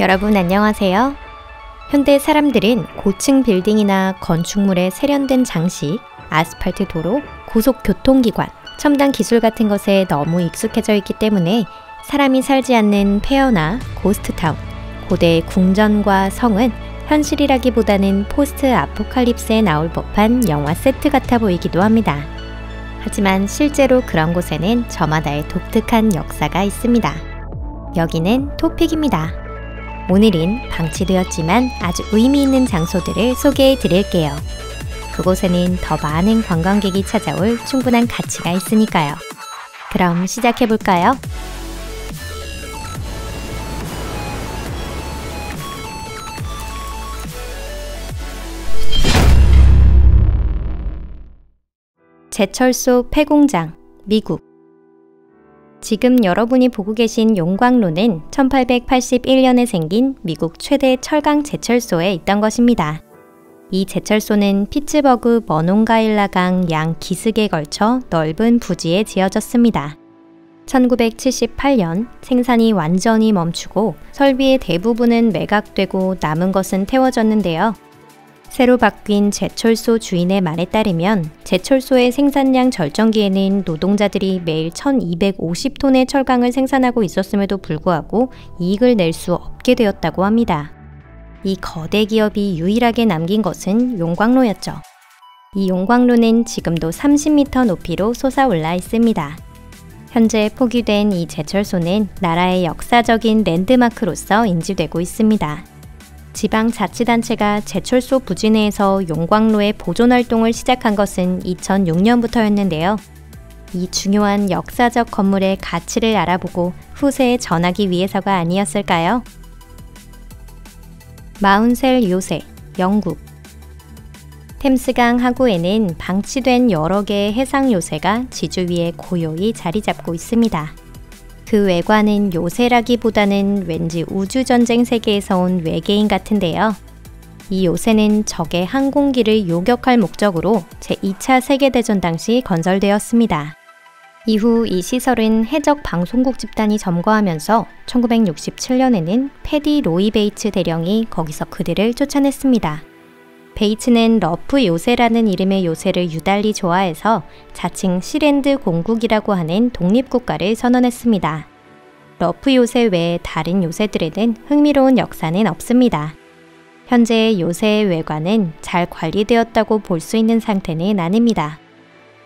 여러분 안녕하세요. 현대 사람들은 고층 빌딩이나 건축물의 세련된 장식, 아스팔트 도로, 고속교통기관, 첨단 기술 같은 것에 너무 익숙해져 있기 때문에 사람이 살지 않는 폐허나 고스트타운, 고대 궁전과 성은 현실이라기보다는 포스트 아포칼립스에 나올 법한 영화 세트 같아 보이기도 합니다. 하지만 실제로 그런 곳에는 저마다의 독특한 역사가 있습니다. 여기는 토픽입니다. 오늘은 방치되었지만 아주 의미 있는 장소들을 소개해 드릴게요. 그곳에는 더 많은 관광객이 찾아올 충분한 가치가 있으니까요. 그럼 시작해 볼까요? 제철소 폐공장, 미국. 지금 여러분이 보고 계신 용광로는 1881년에 생긴 미국 최대 철강 제철소에 있던 것입니다. 이 제철소는 피츠버그 머논가일라강 양 기슭에 걸쳐 넓은 부지에 지어졌습니다. 1978년 생산이 완전히 멈추고 설비의 대부분은 매각되고 남은 것은 태워졌는데요. 새로 바뀐 제철소 주인의 말에 따르면 제철소의 생산량 절정기에는 노동자들이 매일 1250톤의 철강을 생산하고 있었음에도 불구하고 이익을 낼 수 없게 되었다고 합니다. 이 거대 기업이 유일하게 남긴 것은 용광로였죠. 이 용광로는 지금도 30m 높이로 솟아올라 있습니다. 현재 포기된 이 제철소는 나라의 역사적인 랜드마크로서 인지되고 있습니다. 지방자치단체가 제철소 부지 내에서 용광로의 보존활동을 시작한 것은 2006년부터였는데요. 이 중요한 역사적 건물의 가치를 알아보고 후세에 전하기 위해서가 아니었을까요? 마운셀 요새, 영국. 템스강 하구에는 방치된 여러 개의 해상 요새가 지주 위에 고요히 자리 잡고 있습니다. 그 외관은 요새라기보다는 왠지 우주전쟁 세계에서 온 외계인 같은데요. 이 요새는 적의 항공기를 요격할 목적으로 제2차 세계대전 당시 건설되었습니다. 이후 이 시설은 해적 방송국 집단이 점거하면서 1967년에는 패디 로이 베이츠 대령이 거기서 그들을 쫓아냈습니다. 베이츠는 러프 요새라는 이름의 요새를 유달리 좋아해서 자칭 시랜드 공국이라고 하는 독립국가를 선언했습니다. 러프 요새 외에 다른 요새들에는 흥미로운 역사는 없습니다. 현재 요새의 외관은 잘 관리되었다고 볼 수 있는 상태는 아닙니다.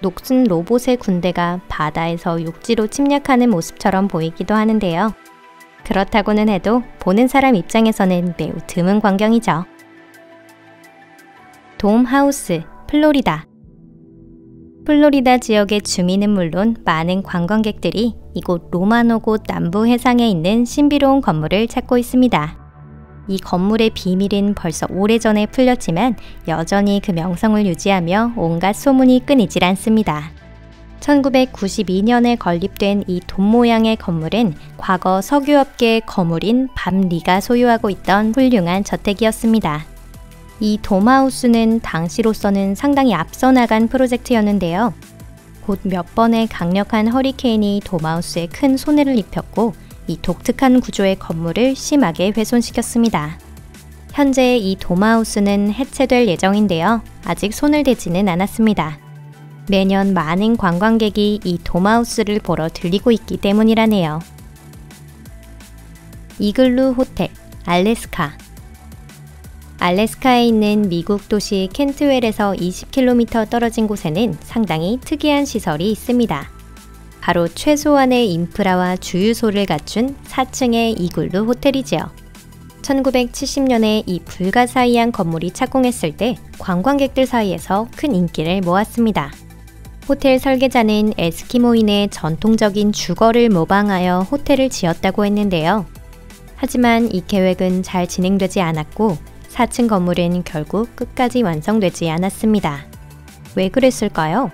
녹슨 로봇의 군대가 바다에서 육지로 침략하는 모습처럼 보이기도 하는데요. 그렇다고는 해도 보는 사람 입장에서는 매우 드문 광경이죠. 돔 하우스, 플로리다. 플로리다 지역의 주민은 물론 많은 관광객들이 이곳 로마노곶 남부 해상에 있는 신비로운 건물을 찾고 있습니다. 이 건물의 비밀은 벌써 오래전에 풀렸지만 여전히 그 명성을 유지하며 온갖 소문이 끊이질 않습니다. 1992년에 건립된 이 돔 모양의 건물은 과거 석유업계의 거물인 밤리가 소유하고 있던 훌륭한 저택이었습니다. 이 돔하우스는 당시로서는 상당히 앞서 나간 프로젝트였는데요. 곧 몇 번의 강력한 허리케인이 돔하우스에 큰 손해를 입혔고 이 독특한 구조의 건물을 심하게 훼손시켰습니다. 현재 이 돔하우스는 해체될 예정인데요. 아직 손을 대지는 않았습니다. 매년 많은 관광객이 이 돔하우스를 보러 들리고 있기 때문이라네요. 이글루 호텔, 알래스카. 알래스카에 있는 미국 도시 켄트웰에서 20km 떨어진 곳에는 상당히 특이한 시설이 있습니다. 바로 최소한의 인프라와 주유소를 갖춘 4층의 이글루 호텔이지요. 1970년에 이 불가사의한 건물이 착공했을 때 관광객들 사이에서 큰 인기를 모았습니다. 호텔 설계자는 에스키모인의 전통적인 주거를 모방하여 호텔을 지었다고 했는데요. 하지만 이 계획은 잘 진행되지 않았고 4층 건물은 결국 끝까지 완성되지 않았습니다. 왜 그랬을까요?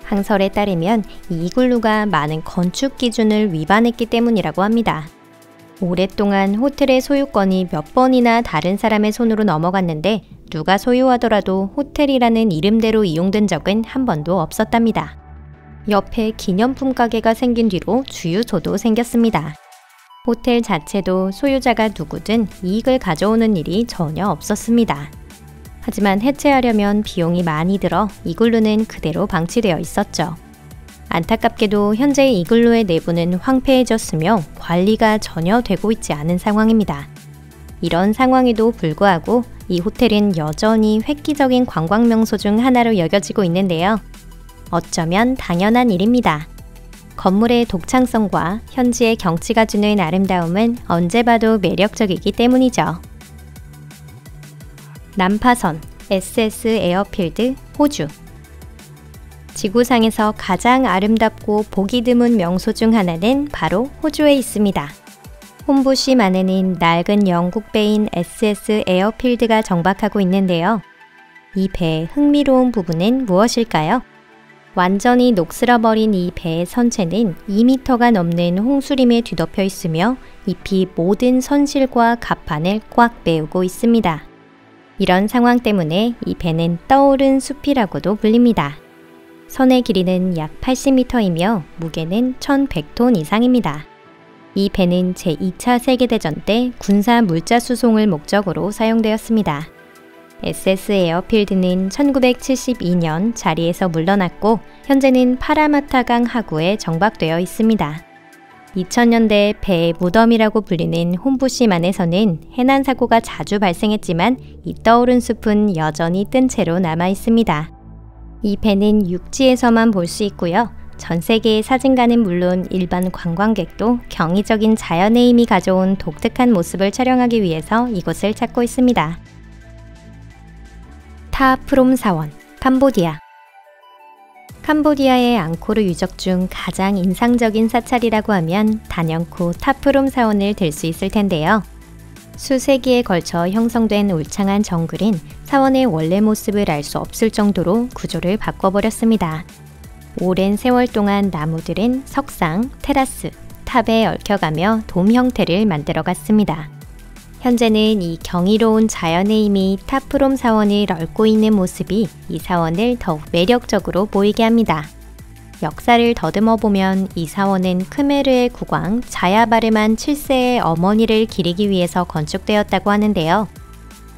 항설에 따르면 이 이글루가 많은 건축 기준을 위반했기 때문이라고 합니다. 오랫동안 호텔의 소유권이 몇 번이나 다른 사람의 손으로 넘어갔는데 누가 소유하더라도 호텔이라는 이름대로 이용된 적은 한 번도 없었답니다. 옆에 기념품 가게가 생긴 뒤로 주유소도 생겼습니다. 호텔 자체도 소유자가 누구든 이익을 가져오는 일이 전혀 없었습니다. 하지만 해체하려면 비용이 많이 들어 이글루는 그대로 방치되어 있었죠. 안타깝게도 현재 이글루의 내부는 황폐해졌으며 관리가 전혀 되고 있지 않은 상황입니다. 이런 상황에도 불구하고 이 호텔은 여전히 획기적인 관광 명소 중 하나로 여겨지고 있는데요. 어쩌면 당연한 일입니다. 건물의 독창성과 현지의 경치가 주는 아름다움은 언제 봐도 매력적이기 때문이죠. 난파선 SS 에어필드 호주. 지구상에서 가장 아름답고 보기 드문 명소 중 하나는 바로 호주에 있습니다. 홈부시만에는 낡은 영국 배인 SS 에어필드가 정박하고 있는데요. 이 배의 흥미로운 부분은 무엇일까요? 완전히 녹슬어버린 이 배의 선체는 2m가 넘는 홍수림에 뒤덮여 있으며 잎이 모든 선실과 갑판을 꽉 메우고 있습니다. 이런 상황 때문에 이 배는 떠오른 숲이라고도 불립니다. 선의 길이는 약 80m이며 무게는 1100톤 이상입니다. 이 배는 제2차 세계대전 때 군사 물자 수송을 목적으로 사용되었습니다. SS 에어필드는 1972년 자리에서 물러났고 현재는 파라마타강 하구에 정박되어 있습니다. 2000년대 배의 무덤이라고 불리는 홈부시만에서는 해난 사고가 자주 발생했지만 이 떠오른 숲은 여전히 뜬 채로 남아 있습니다. 이 배는 육지에서만 볼 수 있고요. 전 세계의 사진가는 물론 일반 관광객도 경이적인 자연의 힘이 가져온 독특한 모습을 촬영하기 위해서 이곳을 찾고 있습니다. 타 프롬 사원, 캄보디아. 캄보디아의 앙코르 유적 중 가장 인상적인 사찰이라고 하면 단연코 타 프롬 사원을 들 수 있을 텐데요. 수세기에 걸쳐 형성된 울창한 정글은 사원의 원래 모습을 알 수 없을 정도로 구조를 바꿔버렸습니다. 오랜 세월 동안 나무들은 석상, 테라스, 탑에 얽혀가며 돔 형태를 만들어갔습니다. 현재는 이 경이로운 자연의 힘이 타 프롬 사원을 얽고 있는 모습이 이 사원을 더욱 매력적으로 보이게 합니다. 역사를 더듬어 보면 이 사원은 크메르의 국왕 자야바르만 7세의 어머니를 기리기 위해서 건축되었다고 하는데요.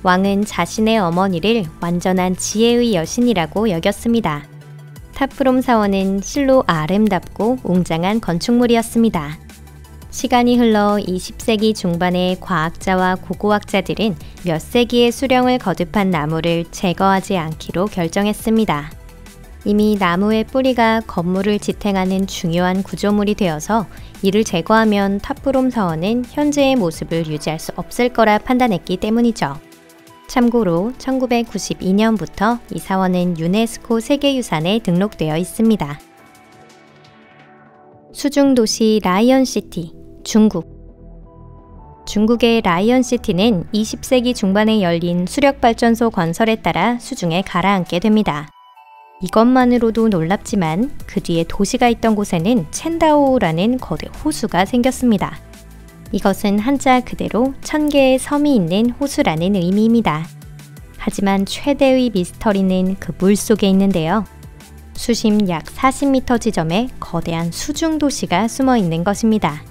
왕은 자신의 어머니를 완전한 지혜의 여신이라고 여겼습니다. 타 프롬 사원은 실로 아름답고 웅장한 건축물이었습니다. 시간이 흘러 20세기 중반의 과학자와 고고학자들은 몇 세기의 수령을 거듭한 나무를 제거하지 않기로 결정했습니다. 이미 나무의 뿌리가 건물을 지탱하는 중요한 구조물이 되어서 이를 제거하면 타 프롬 사원은 현재의 모습을 유지할 수 없을 거라 판단했기 때문이죠. 참고로 1992년부터 이 사원은 유네스코 세계유산에 등록되어 있습니다. 수중도시 라이언시티, 중국. 중국의 라이언시티는 20세기 중반에 열린 수력발전소 건설에 따라 수중에 가라앉게 됩니다. 이것만으로도 놀랍지만 그 뒤에 도시가 있던 곳에는 첸다오라는 거대 호수가 생겼습니다. 이것은 한자 그대로 1000개의 섬이 있는 호수라는 의미입니다. 하지만 최대의 미스터리는 그 물속에 있는데요. 수심 약 40m 지점에 거대한 수중도시가 숨어 있는 것입니다.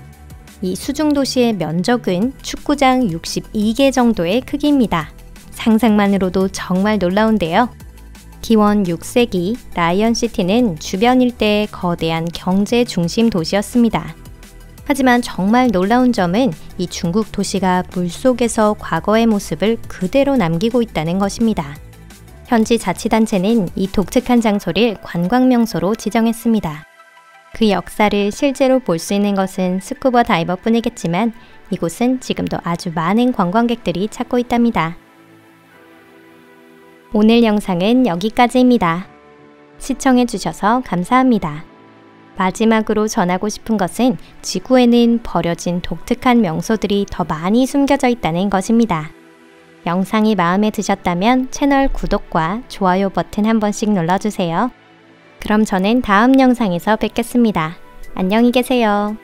이 수중도시의 면적은 축구장 62개 정도의 크기입니다. 상상만으로도 정말 놀라운데요. 기원 6세기 라이언시티는 주변 일대의 거대한 경제 중심 도시였습니다. 하지만 정말 놀라운 점은 이 중국 도시가 물속에서 과거의 모습을 그대로 남기고 있다는 것입니다. 현지 자치단체는 이 독특한 장소를 관광명소로 지정했습니다. 그 역사를 실제로 볼 수 있는 것은 스쿠버 다이버뿐이겠지만 이곳은 지금도 아주 많은 관광객들이 찾고 있답니다. 오늘 영상은 여기까지입니다. 시청해주셔서 감사합니다. 마지막으로 전하고 싶은 것은 지구에는 버려진 독특한 명소들이 더 많이 숨겨져 있다는 것입니다. 영상이 마음에 드셨다면 채널 구독과 좋아요 버튼 한 번씩 눌러주세요. 그럼 저는 다음 영상에서 뵙겠습니다. 안녕히 계세요.